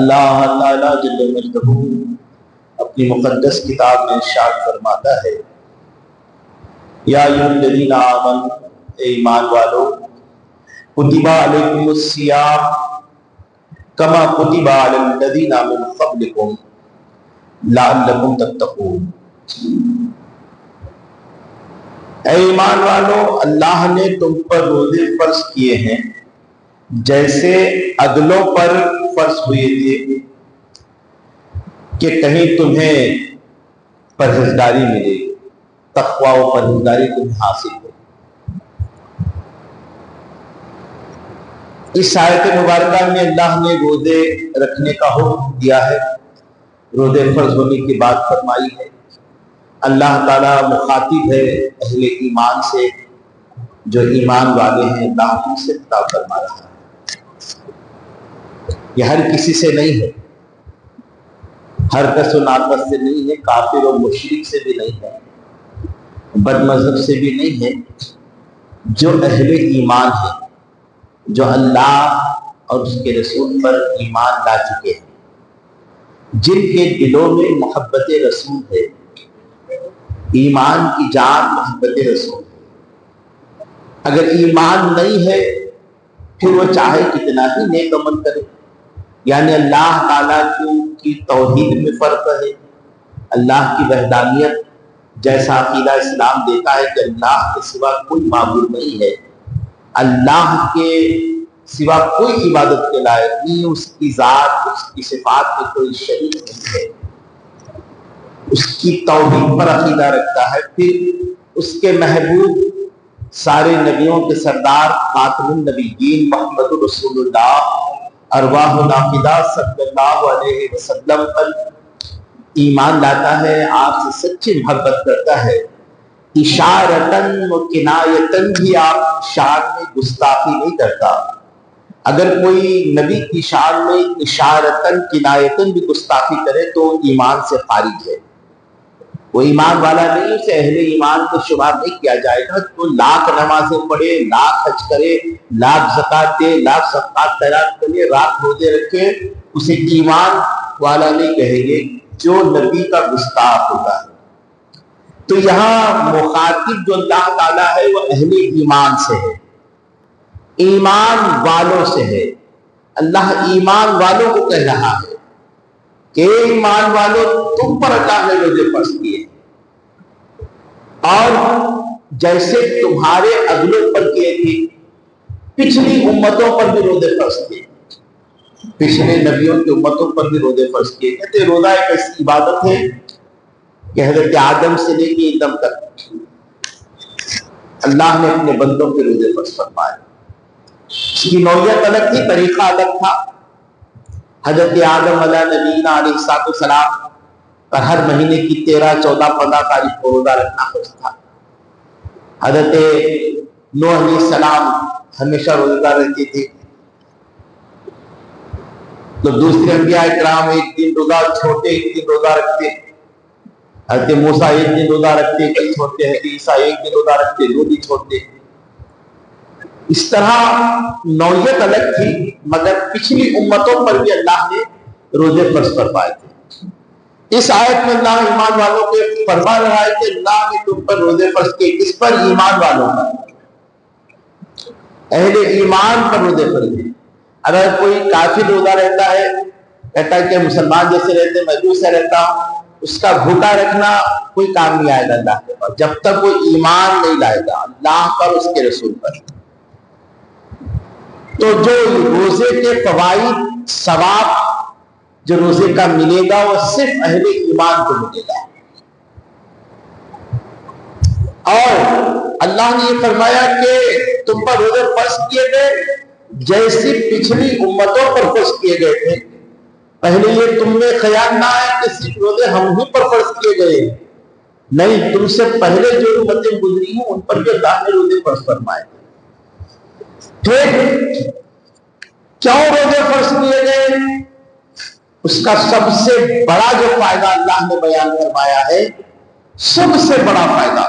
اللہ تعالیٰ جل مجدہ اپنی مقدس کتاب میں ارشاد فرماتا ہے، یا ایھا الذین آمنوا، اے ایمان والو، کتب علیکم الصیام کما کتب علی الذین من قبلکم لعلکم تتقون۔ اے ایمان والو، اللہ نے تم پر روزے فرض کیے ہیں جیسے اگلوں پر فرض ہوئے تھے کہ کہیں تمہیں پرہیزگاری ملے، تقویٰ و پرہیزگاری تمہیں حاصل ہو۔ اس آیت مبارکہ میں اللہ نے روزے رکھنے کا حکم دیا ہے، روزے فرض ہونے کی بات فرمائی ہے۔ اللہ تعالیٰ مخاطب ہے اہل ایمان سے، جو ایمان والے ہیں، اللہ ان سے خطاب فرما رہا ہے۔ یہ ہر کسی سے نہیں ہے، ہر کس و ناقص سے نہیں ہے، کافر و مشرک سے بھی نہیں ہے، بد مذہب سے بھی نہیں ہے، جو اہل ایمان ہے، جو اللہ اور اس کے رسول پر ایمان لا چکے ہیں، جن کے دلوں میں محبت رسول ہے، ایمان کی جان محبت رسول ہے۔ اگر ایمان نہیں ہے پھر وہ چاہے کتنا ہی نیک عمل کرے، یعنی اللہ تعالیٰ کی توحید میں فرق ہے، اللہ کی وحدانیت جیسا عقیدہ اسلام دیتا ہے کہ اللہ کے سوا کوئی معبود نہیں ہے، اللہ کے سوا کوئی عبادت کے لائق نہیں، اس کی ذات، اس کی صفات میں کوئی شریک نہیں ہے، اس کی توحید پر عقیدہ رکھتا ہے، پھر اس کے محبوب سارے نبیوں کے سردار خاتم النبیین محمد رسول اللہ ارواح ناقدہ صلی اللہ علیہ وسلم پر ایمان لاتا ہے، آپ سے سچی محبت کرتا ہے، اشارتاً و کنایتاً بھی آپ شان میں گستاخی نہیں کرتا۔ اگر کوئی نبی کی شان میں اشارتاً کنایتاً بھی گستاخی کرے تو ایمان سے خارج ہے، وہ ایمان والا نہیں، اسے اہل ایمان کو شمار نہیں کیا جائے گا۔ تو لاکھ نمازیں پڑھے، لاکھ حج کرے، لاکھ زکوٰۃ دے، لاکھ صدقات خیرات کرے، رات روزے رکھے، اسے ایمان والا نہیں کہیں گے، جو نبی کا گستاخ ہوگا۔ تو یہاں مخاطب جو اللہ تعالیٰ ہے وہ اہل ایمان سے ہے، ایمان والوں سے ہے۔ اللہ ایمان والوں کو کہہ رہا ہے کہ ایمان والوں، تم پر اللہ نے روزے فرض کیے، اور جیسے تمہارے اگلوں پر کیے تھے، پچھلی امتوں پر بھی روزے فرض کیے، پچھلے نبیوں کی امتوں پر بھی روزے فرض کیے۔ کہتے روزہ ایک ایسی عبادت ہے کہ حضرت آدم سے لے کے ادم تک اللہ نے اپنے بندوں کے روزے فرض فرمائے۔ اس کی نوعیت الگ تھی، طریقہ الگ تھا۔ حضرت آدم علیہ نبینا علیہ السلام پر ہر مہینے کی 13، 14، 15 تاریخ کو روزہ رکھنا فرض تھا۔ حضرت نوح علیہ السلام ہمیشہ روزہ رہتے تھے، تو دوسرے انبیاء اکرام ایک دن روزہ چھوڑتے، ایک دن روزہ رکھتے۔ حضرت موسیٰ ایک دن روزہ رکھتے، کل چھوڑتے، حضرت عیسیٰ ایک دن روزہ رکھتے، 2 دن چھوڑتے۔ اس طرح نوعیت الگ تھی، مگر پچھلی امتوں پر بھی اللہ نے روزے فرض فرمائے تھے۔ اس آیت میں اللہ ایمان والوں کے فرما رہا ہے کہ اللہ نے تم پر روزے فرض کیے، کس پر؟ ایمان والوں پر، اہل ایمان پر روزے فرض ہیں۔ اگر کوئی کافر روزہ رہتا ہے، کہتا ہے کہ مسلمان جیسے رہتے میں بھی سے رہتا ہوں، اس کا بھوکا رکھنا کوئی کام نہیں آئے گا اللہ کے پاس، جب تک وہ ایمان نہیں لائے گا اللہ پر، اس کے رسول پر۔ تو جو روزے کے فوائد، ثواب جو روزے کا ملے گا وہ صرف اہل ایمان کو ملے گا۔ اور اللہ نے یہ فرمایا کہ تم پر روزے فرض کیے گئے جیسی پچھلی امتوں پر فرض کیے گئے تھے۔ پہلے یہ تم میں خیال نہ آئے کہ صرف روزے ہم ہی پر فرض کیے گئے، نہیں، تم سے پہلے جو امتیں گزری ہیں ان پر بھی اللہ نے روزے فرض فرمائے تھے۔ پھر کیوں روزے فرض کیے گئے؟ اس کا سب سے بڑا جو فائدہ اللہ نے بیان فرمایا ہے، سب سے بڑا فائدہ،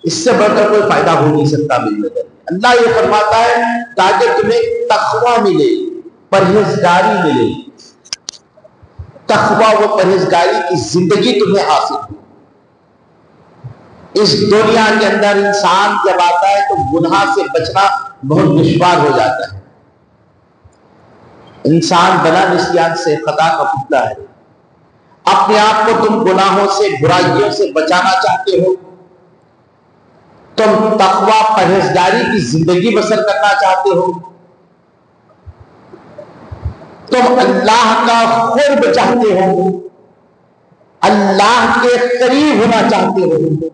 اس سے بڑھ کر کوئی فائدہ ہو نہیں سکتا میری نظر۔ اللہ یہ فرماتا ہے تاکہ تمہیں تقویٰ ملے، پرہیزگاری ملے، تقوی و پرہیزگاری کی زندگی تمہیں حاصل ہو۔ اس دنیا کے اندر انسان جب آتا ہے تو گناہ سے بچنا بہت دشوار ہو جاتا ہے۔ انسان بلا نسیان سے خطا کا پتلا ہے۔ اپنے آپ کو تم گناہوں سے برائیوں سے بچانا چاہتے ہو، تم تقوی پرہیزگاری کی زندگی بسر کرنا چاہتے ہو، تم اللہ کا قرب چاہتے ہو، اللہ کے قریب ہونا چاہتے ہو،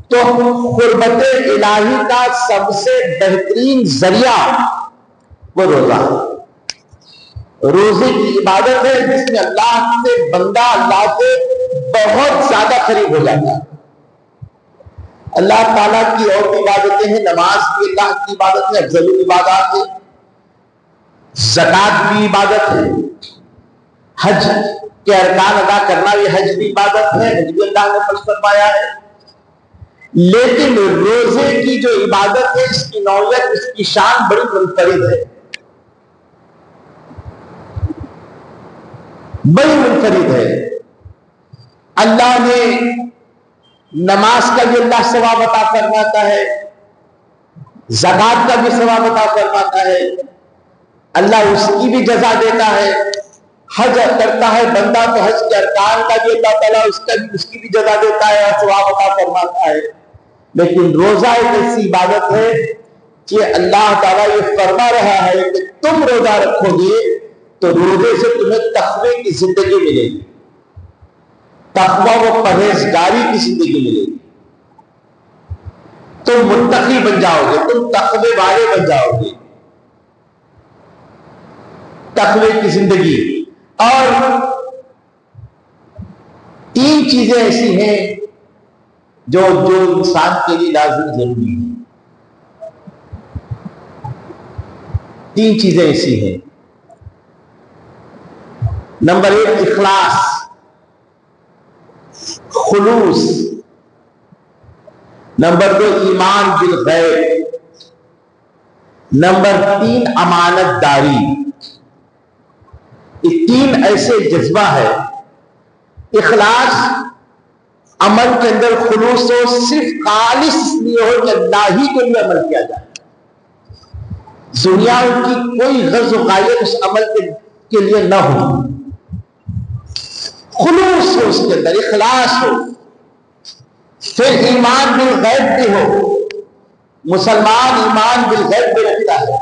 تو قربت الہی کا سب سے بہترین ذریعہ وہ روزہ ہے۔ روزے کی عبادت ہے جس میں اللہ سے بندہ اللہ سے بہت زیادہ قریب ہو جاتا ہے۔ اللہ تعالیٰ کی اور عبادتیں ہیں، نماز بھی اللہ کی عبادت ہے، افضل العبادات ہے، زکوٰۃ بھی عبادت ہے، حج کے ارکان ادا کرنا بھی حج بھی عبادت ہے، حج بھی اللہ نے فرض فرمایا ہے۔ لیکن روزے کی جو عبادت ہے اس کی نوعیت، اس کی شان بڑی منفرد ہے، بڑی منفرد ہے۔ اللہ نے نماز کا بھی اللہ ثواب عطا فرماتا ہے، زکوٰۃ کا بھی ثواب عطا فرماتا ہے، اللہ اس کی بھی جزا دیتا ہے۔ حج کرتا ہے بندہ تو حج کے ارکان کا بھی اللہ تعالیٰ اس کی بھی جزا دیتا ہے اور ثواب عطا فرماتا ہے۔ لیکن روزہ ایک ایسی عبادت ہے کہ اللہ تعالیٰ یہ فرما رہا ہے کہ تم روزہ رکھو گے تو روزے سے تمہیں تقوی کی زندگی ملے گی، تقوی و پرہیزگاری کی زندگی ملے گی، تم متقی بن جاؤ گے، تم تقوی والے بن جاؤ گے، تقوی کی زندگی۔ اور تین چیزیں ایسی ہیں جو انسان کے لیے لازم ضروری ہے۔ تین چیزیں ایسی ہیں، نمبر 1 اخلاص، خلوص، نمبر 2 ایمان بالغیب، نمبر 3 امانت داری۔ یہ تین ایسے جذبہ ہے۔ اخلاص، عمل کے اندر خلوص ہو، صرف خالص اس لیے ہو کہ اللہ ہی کے لیے عمل کیا جائے، دنیا کی کوئی غرض و غایت اس عمل کے لیے نہ ہو، خلوص ہو، اس کے اندر اخلاص ہو۔ پھر ایمان بالغیب بھی ہو، مسلمان ایمان بالغیب بھی رکھتا ہے،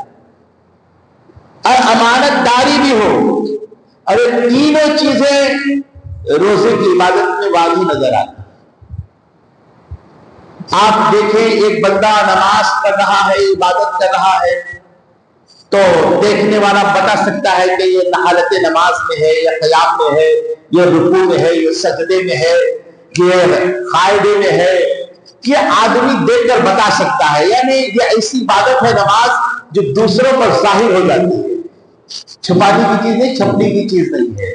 اور امانت داری بھی ہو، اور یہ تینوں چیزیں روزے کی عبادت میں واضح نظر آتی ہیں۔ آپ دیکھیں ایک بندہ نماز پڑھ رہا ہے، عبادت کر رہا ہے، تو دیکھنے والا بتا سکتا ہے کہ یہ حالت نماز میں ہے یا قیام میں ہے، یہ رکوع میں ہے، یہ سجدے میں ہے، یہ قاعدے میں ہے، یہ آدمی دیکھ کر بتا سکتا ہے۔ یعنی یہ ایسی عبادت ہے نماز جو دوسروں پر ظاہر ہو جاتی ہے، چھپانے کی چیز نہیں، چھپنے کی چیز نہیں ہے۔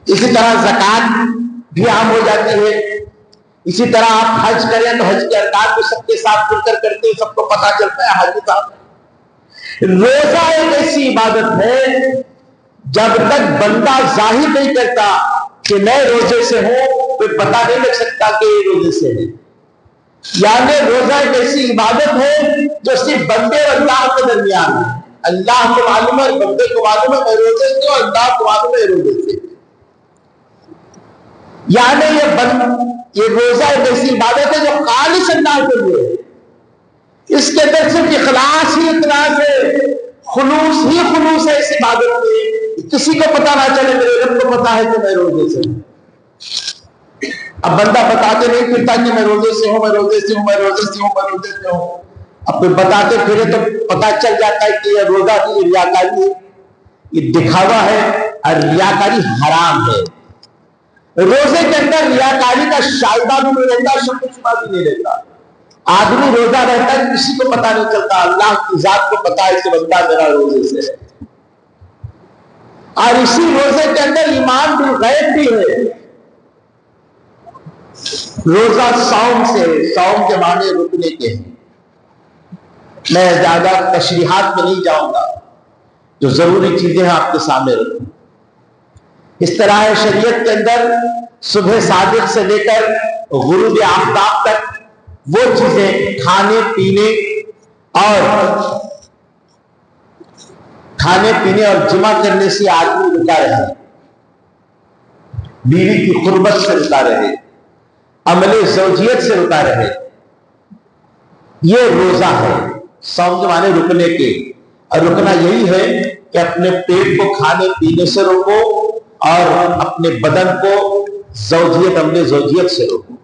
اسی طرح زکوٰۃ بھی عام ہو جاتی ہے، اسی طرح آپ حج کریں تو حج کے ارکان کو سب کے ساتھ مل کر کرتے ہیں، سب کو پتہ چلتا ہے حج کا۔ روزہ ایک ایسی عبادت ہے جب تک بندہ ظاہر نہیں کرتا کہ میں روزے سے ہوں، کوئی پتہ نہیں لگ سکتا کہ یہ روزے سے ہے۔ یعنی روزہ ایک ایسی عبادت ہے جو صرف بندے اور اللہ کے درمیان ہے۔ اللہ کو معلوم ہے، بندے کو معلوم ہے میں روزے سے ہوں، اور اللہ کو معلوم ہے روزے سے۔ یعنی یہ روزہ ایک ایسی عبادت ہے جو خالص اللہ کے لیے ہے، اس کے اندر صرف اخلاص ہی اخلاص ہے، خلوص ہی خلوص ہے اس عبادت میں، کسی کو پتہ نہ چلے میرے رب کو پتہ ہے کہ میں روزے سے ہوں۔ اب بندہ بتاتے نہیں پھرتا کہ میں روزے سے ہوں، میں روزے سے ہوں، میں روزے سے ہوں، میں روزے سے ہوں، اب پھر بتاتے پھرے تو پتہ چل جاتا ہے کہ یہ روزہ کی ریاکاری ہے، یہ دکھاوا ہے، اور ریاکاری حرام ہے۔ روزے کے اندر ریاکاری کا شائبہ بھی نہیں رہتا، شک و شبہ بھی نہیں رہتا۔ آدمی روزہ رہتا ہے کسی کو پتہ نہیں چلتا، اللہ کی ذات کو پتہ ہے کہ بندہ میرا روزے سے ہے۔ اور اسی روزے کے اندر ایمان بالغیب بھی ہے۔ روزہ صوم سے، صوم کے معنی رکنے کے ہیں۔ میں زیادہ تشریحات میں نہیں جاؤں گا، جو ضروری چیزیں ہیں آپ کے سامنے رکھوں۔ اس طرح ہے شریعت کے اندر صبح صادق سے لے کر غروب آفتاب تک وہ چیزیں کھانے پینے اور جمع کرنے سے آدمی رکا رہے، بیوی کی قربت سے رکا رہے، عمل زوجیت سے رکا رہے، یہ روزہ ہے۔ صوم کے معنی رکنے کے، اور رکنا یہی ہے کہ اپنے پیٹ کو کھانے پینے سے روکو اور اپنے بدن کو زوجیت عمل زوجیت سے روکو،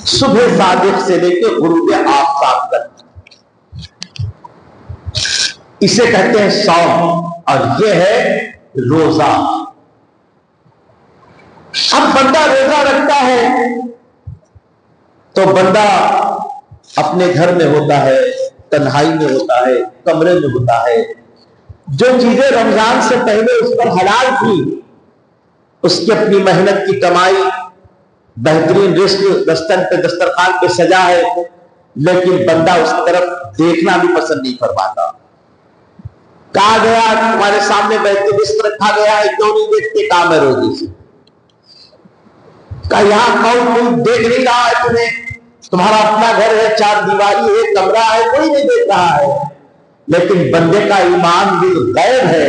صبح صادق سے لے کے غروب آفتاب تک، اسے کہتے ہیں صوم، اور یہ ہے روزہ۔ اب بندہ روزہ رکھتا ہے تو بندہ اپنے گھر میں ہوتا ہے، تنہائی میں ہوتا ہے، کمرے میں ہوتا ہے، جو چیزیں رمضان سے پہلے اس پر حلال تھی، اس کی اپنی محنت کی کمائی، بہترین رزق دسترخوان پہ سجا ہے، لیکن بندہ اس طرف دیکھنا بھی پسند نہیں فرماتا۔ کہا گیا تمہارے سامنے بہترین رزق رکھا گیا ہے، کیوں نہیں دیکھتے؟ کام ہے روزی سے۔ کہا یہاں کوئی دیکھ نہیں رہا ہے تمہیں، تمہارا اپنا گھر ہے، چار دیواری ہے، کمرہ ہے، کوئی نہیں دیکھ رہا ہے۔ لیکن بندے کا ایمان بالغیب ہے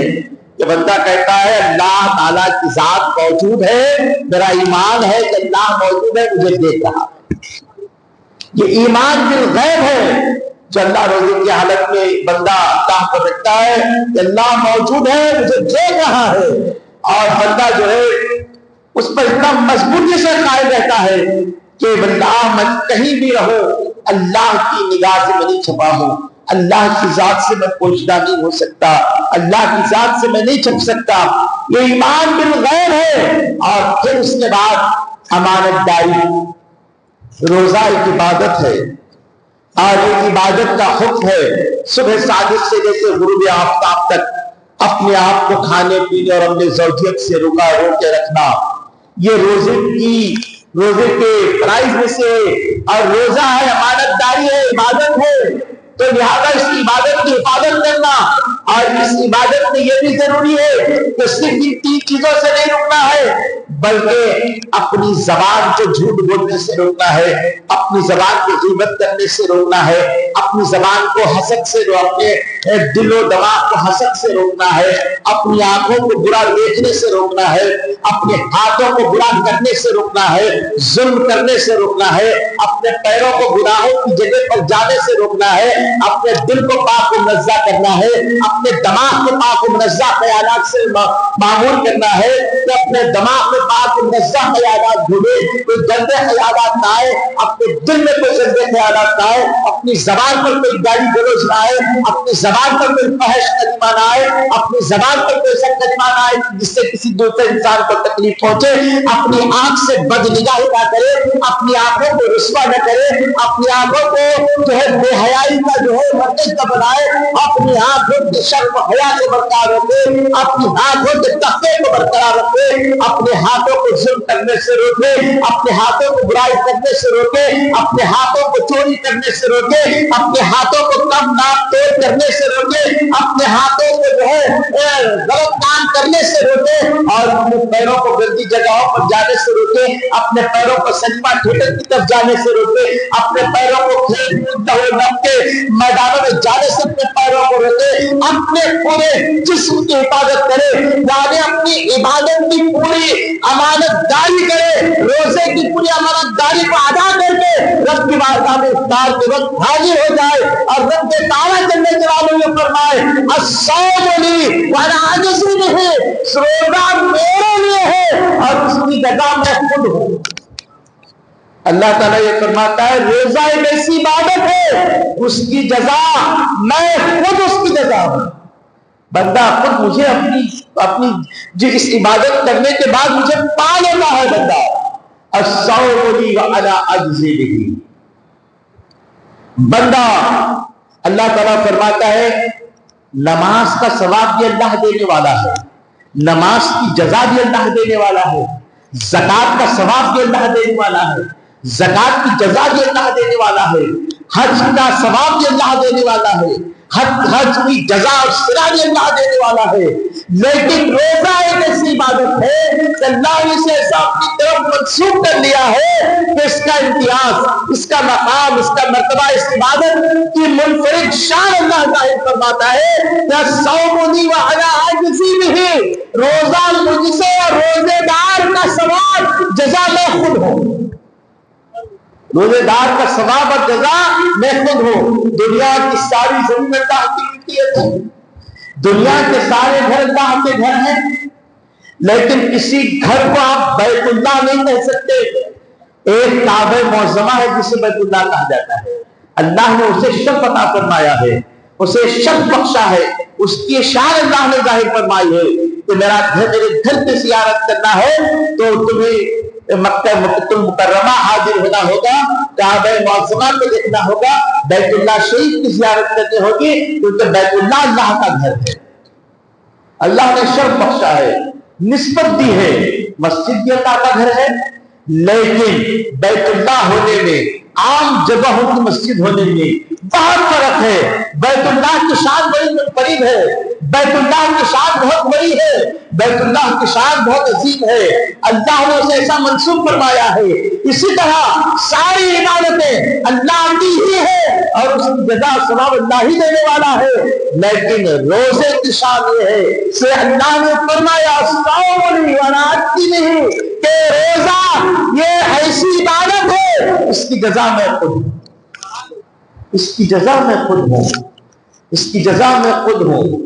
کہ بندہ کہتا ہے اللہ تعالیٰ کی ذات موجود ہے، میرا ایمان ہے کہ اللہ موجود ہے، مجھے دیکھ رہا ہے۔ یہ ایمان بالغیب ہے جو اللہ روزے کی حالت میں بندہ اللہ پر رکھتا ہے کہ اللہ موجود ہے، مجھے دیکھ رہا ہے، اور بندہ جو ہے اس پر اتنا مضبوطی سے قائم رہتا ہے کہ بندہ میں کہیں بھی رہو، اللہ کی نگاہ سے میں نہیں چھپا ہوں، اللہ کی ذات سے میں پوشیدہ نہیں ہو سکتا، اللہ کی ذات سے میں نہیں چھپ سکتا۔ یہ ایمان بالغیب ہے۔ اور پھر اس کے بعد امانت داری، روزہ ایک عبادت ہے، اور ایک عبادت کا حکم ہے صبح صادق سے لے کے غروب آفتاب تک اپنے آپ کو کھانے پینے اور اپنے زوجیت سے روکے رکھنا۔ یہ روزے کے فرائض میں سے، اور روزہ ہے، امانت داری ہے، عبادت ہے، تو لہذا اس کی عبادت کی حفاظت کرنا، اور اس عبادت میں یہ بھی ضروری ہے کہ صرف ان 3 چیزوں سے نہیں رکنا ہے، بلکہ اپنی زبان کو جھوٹ بولنے سے روکنا ہے، اپنی زبان کو غیبت کرنے سے روکنا ہے، اپنی زبان کو حسد سے، اپنے دل و دماغ کو حسد سے روکنا ہے، اپنی آنکھوں کو برا دیکھنے سے روکنا ہے، اپنے ہاتھوں کو برا کرنے سے روکنا ہے، ظلم کرنے سے روکنا ہے، اپنے پیروں کو گناہوں کی جگہ پر جانے سے روکنا ہے، اپنے دل کو پاک و منزہ کرنا ہے، اپنے دماغ کو پاک و منزہ خیالات سے معمول کرنا ہے کہ اپنے دماغ میں پاک و منزہ خیالات ڈھونڈے، کوئی گندے خیالات نہ آئے، اپنے دل میں کوئی گندے خیالات نہ آئے، اپنی زبان پر کوئی گالی گلوچ نہ آئے، اپنی زبان پر کوئی فحش کلمہ نہ آئے، اپنی زبان پر کوئی ایسا کلمہ نہ آئے جس سے کسی دوسرے انسان کو تکلیف پہنچے، اپنی آنکھ سے بدنگاہی نہ کرے، اپنی آنکھوں کو رسوا نہ کرے، اپنی آنکھوں کو جو ہے بے حیائی کا جو ہے مرکز نہ بنائے، اپنی آنکھوں کے شرم و حیا کو برقرار رکھے، اپنی آنکھوں کے تقوی کو برقرار رکھے، اپنے ہاتھوں کو ظلم کرنے سے روکے، اپنے ہاتھوں کو برائی کرنے سے روکے، اپنے ہاتھوں کو چوری کرنے سے روکے، اپنے ہاتھوں کو کم ناپ توڑ کرنے سے روکے، اپنے ہاتھوں کو جو ہے غلط کام کرنے سے روکے، اور اپنے پیروں کو گندی جگہوں پر جانے سے روکے، اپنے پیروں کو سنیما تھیٹر کی طرف جانے سے روکے، اپنے پیروں کو کھیل کود کے میدانوں میں جانے سے اپنے پیروں کو روکے، اپنے پورے جسم کی حفاظت کرے، یعنی اپنی عبادت کی پوری امانت داری کرے، روزے کی پوری امانت داری کو ادا کر کے رب کی بارگاہ میں افطار کے وقت حاضر ہو جائے، اور رب تعالیٰ جل جلالہ یہ فرمائے الصوم لی وانا اجزی بہ، روزہ میرے لیے ہے اور اس کی جزا میں خود ہوں۔ اللہ تعالیٰ یہ فرماتا ہے روزہ ایک ایسی عبادت ہے، اس کی جزا میں خود اس کی جزا ہوں۔ بندہ خود مجھے اپنی اس عبادت کرنے کے بعد مجھے پا لیتا ہے بندہ۔ الصوم لی وانا اجزی بہ، بندہ اللہ تعالیٰ فرماتا ہے نماز کا ثواب بھی اللہ دینے والا ہے، نماز کی جزا بھی اللہ دینے والا ہے، زکوٰۃ کا ثواب بھی اللہ دینے والا ہے، زکوٰۃ کی جزا بھی اللہ دینے والا ہے، حج کا ثواب بھی اللہ دینے والا ہے، حج کی جزا اور صلہ بھی اللہ دینے والا ہے، لیکن روزہ ایک ایسی عبادت ہے کہ اللہ نے اسے ایسا اپنی طرف منسوخ کر لیا ہے کہ اس کا امتیاز، اس کا مقام، اس کا مرتبہ، اس عبادت کی منفرد شان اللہ ظاہر فرماتا ہے کہ صومنی وعلا عاجزی بھی، روزہ مجھ سے اور روزے دار کا ثواب جزا میں خود ہوں، روزے دار کا ثواب اور جزا میں خود ہوں۔ دنیا کی ساری زمین اللہ کی ملکیت ہے، دنیا کے سارے گھر اللہ کے گھر ہیں، لیکن کسی گھر کو آپ بیت اللہ نہیں کہہ سکتے۔ ایک کعبہ معظمہ ہے جسے بیت اللہ کہا جاتا ہے، اللہ نے اسے شرف عطا فرمایا ہے، اسے شرف بخشا ہے، اس کی شان اللہ نے ظاہر فرمائی ہے کہ میرا گھر، میرے گھر کی زیارت کرنا ہے تو تمہیں مکہ مکرمہ حاضر ہونا ہوگا، کعبہ معظمہ کو دیکھنا ہوگا، بیت اللہ شریف کی زیارت کرنی ہوگی، کیونکہ بیت اللہ اللہ کا گھر ہے، اللہ نے شرف بخشا ہے، نسبت دی ہے۔ مسجد بھی اللہ کا گھر ہے، لیکن بیت اللہ ہونے میں، عام جگہوں کی مسجد ہونے میں بہت فرق ہے۔ بیت اللہ کی شان بڑی قریب ہے، بیت اللہ کی شان بہت بڑی ہے، بیت اللہ کی شان بہت عظیم ہے، اللہ نے اسے ایسا منسوخ فرمایا ہے۔ اسی طرح ساری عبادتیں اللہ کی ہی ہے اور اس کی جزا ثواب اللہ ہی دینے والا ہے، لیکن روزے کی شان یہ ہے کہ اللہ نے فرمایا صومنی ولا نہیں کہ روزہ یہ ایسی عبادت ہے اس کی جزا میں خود ہوں، اس کی جزا میں خود ہوں، اس کی جزا میں خود ہوں۔